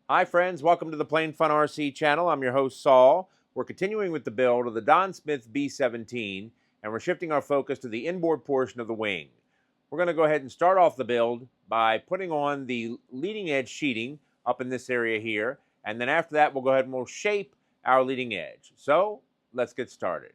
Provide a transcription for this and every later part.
Hi friends, welcome to the Plain Fun RC channel. I'm your host Saul. We're continuing with the build of the Don Smith B-17 and we're shifting our focus to the inboard portion of the wing. We're going to go ahead and start off the build by putting on the leading edge sheeting up in this area here, and then after that we'll go ahead and we'll shape our leading edge. So let's get started.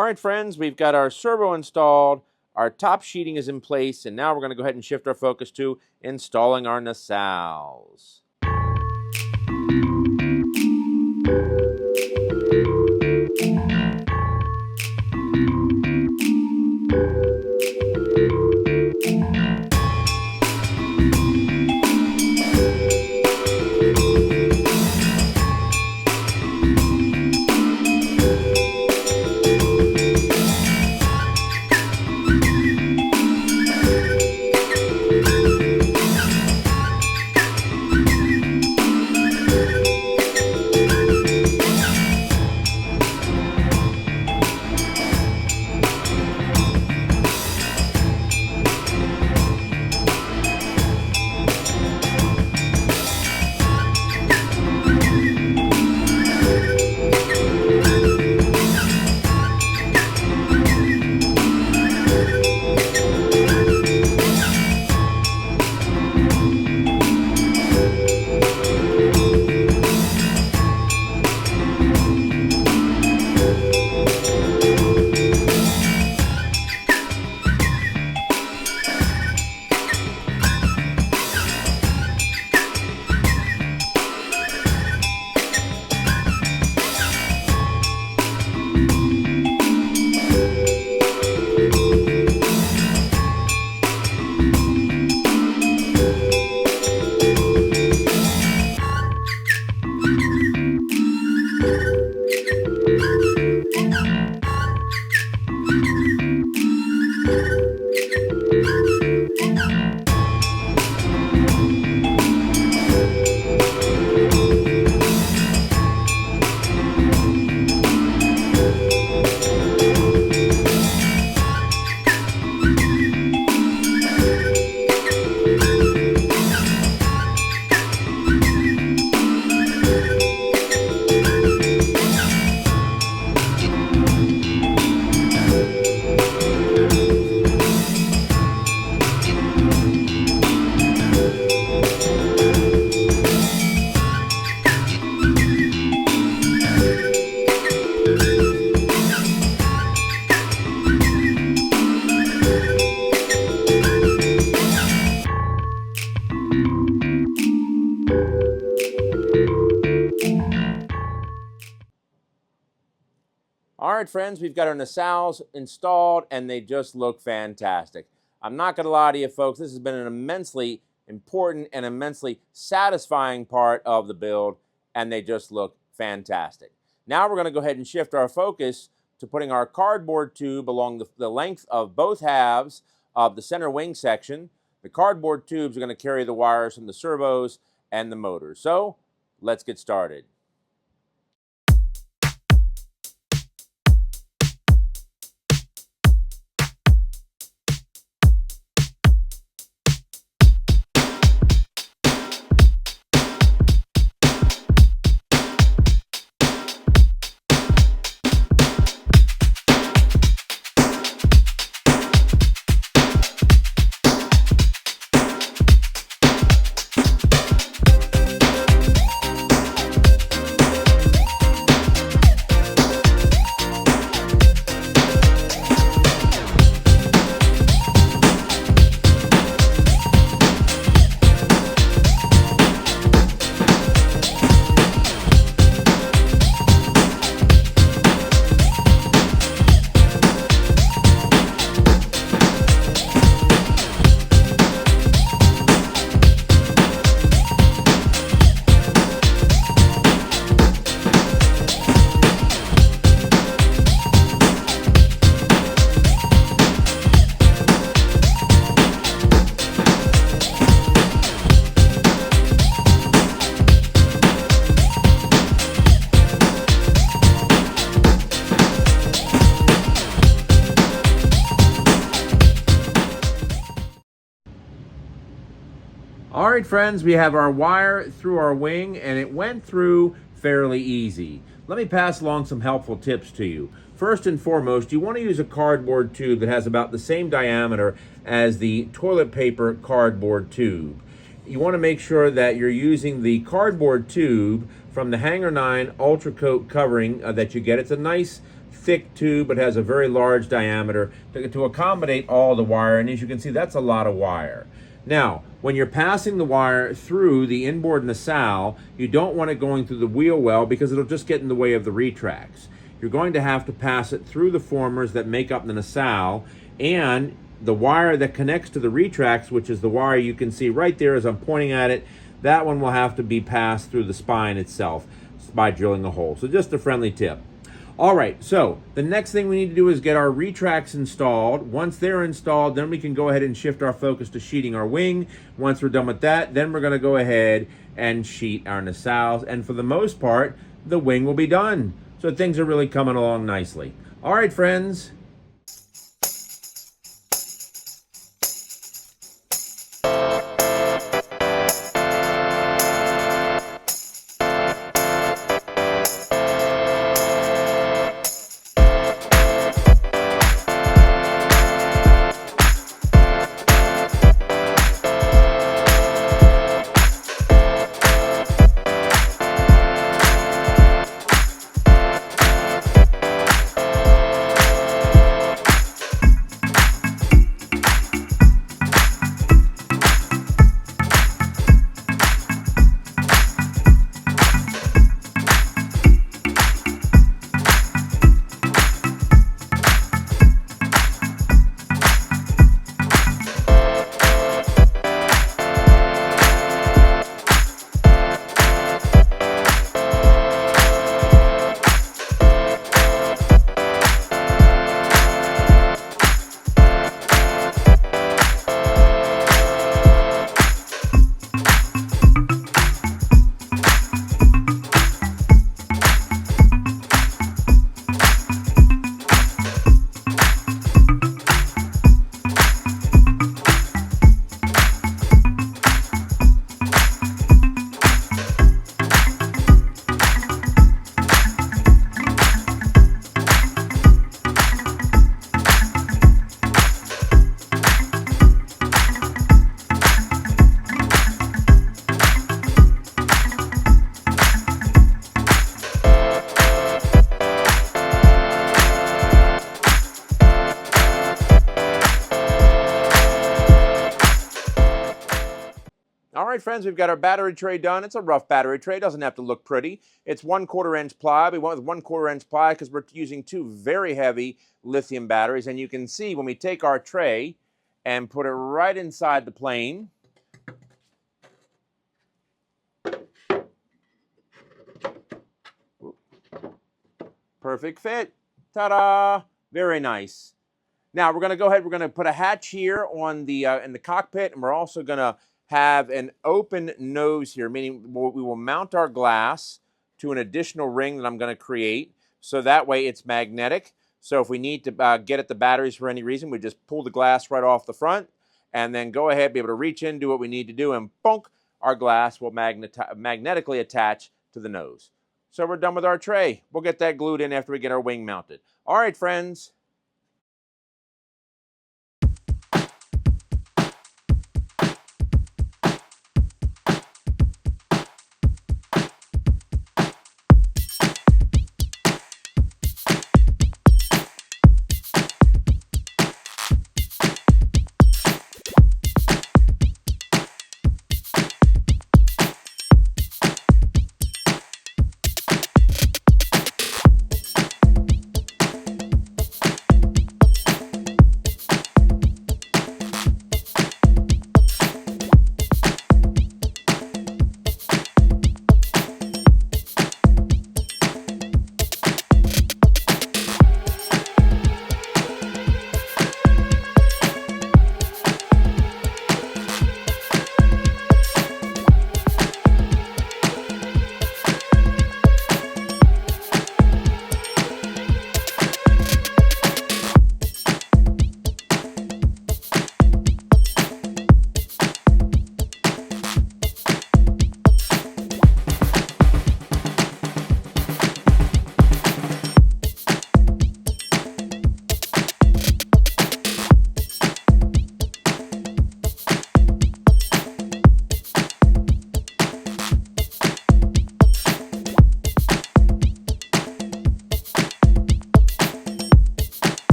All right, friends, we've got our servo installed, our top sheeting is in place, and now we're going to go ahead and shift our focus to installing our nacelles. All right, friends, we've got our nacelles installed, and they just look fantastic. I'm not going to lie to you, folks. This has been an immensely important and immensely satisfying part of the build, and they just look fantastic. Now we're going to go ahead and shift our focus to putting our cardboard tube along the length of both halves of the center wing section. The cardboard tubes are going to carry the wires from the servos and the motors. So let's get started. All right, friends, we have our wire through our wing, and it went through fairly easy. Let me pass along some helpful tips to you. First and foremost, you want to use a cardboard tube that has about the same diameter as the toilet paper cardboard tube. You want to make sure that you're using the cardboard tube from the Hanger 9 Ultra Coat covering that you get. It's a nice thick tube, but has a very large diameter to accommodate all the wire, and as you can see, that's a lot of wire. Now, when you're passing the wire through the inboard nacelle, you don't want it going through the wheel well because it'll just get in the way of the retracts. You're going to have to pass it through the formers that make up the nacelle, and the wire that connects to the retracts, which is the wire you can see right there as I'm pointing at it, that one will have to be passed through the spine itself by drilling a hole. So just a friendly tip. All right, so the next thing we need to do is get our retracts installed. Once they're installed, then we can go ahead and shift our focus to sheeting our wing. Once we're done with that, then we're going to go ahead and sheet our nacelles. And for the most part, the wing will be done. So things are really coming along nicely. All right, friends. All right, friends, we've got our battery tray done. It's a rough battery tray. It doesn't have to look pretty. It's 1/4 inch ply. We went with 1/4 inch ply because we're using two very heavy lithium batteries. And you can see when we take our tray and put it right inside the plane, perfect fit. Ta-da! Very nice. Now we're going to go ahead. We're going to put a hatch here on the in the cockpit, and we're also going to have an open nose here, meaning we will mount our glass to an additional ring that I'm going to create, so that way it's magnetic. So if we need to get at the batteries for any reason, we just pull the glass right off the front, and then go ahead, be able to reach in, do what we need to do, and bonk, our glass will magnetically attach to the nose. So we're done with our tray. We'll get that glued in after we get our wing mounted. All right, friends.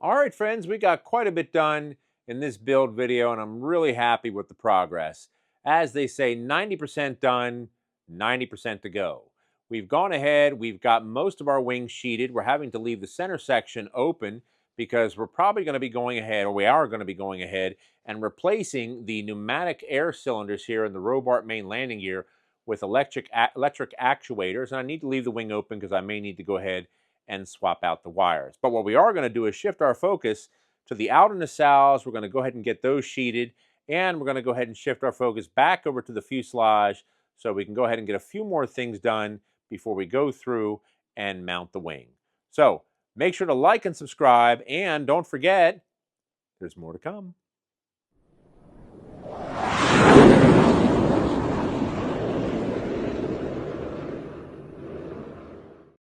All right, friends, we got quite a bit done in this build video, and I'm really happy with the progress. As they say, 90% done, 90% to go. We've gone ahead, we've got most of our wings sheeted. We're having to leave the center section open because we're probably going to be going ahead, or we are going to be going ahead, and replacing the pneumatic air cylinders here in the Robart main landing gear with electric actuators. And I need to leave the wing open because I may need to go ahead and swap out the wires. But what we are going to do is shift our focus to the outer nacelles. We're going to go ahead and get those sheeted, and we're going to go ahead and shift our focus back over to the fuselage so we can go ahead and get a few more things done before we go through and mount the wing. So make sure to like and subscribe, and don't forget, there's more to come.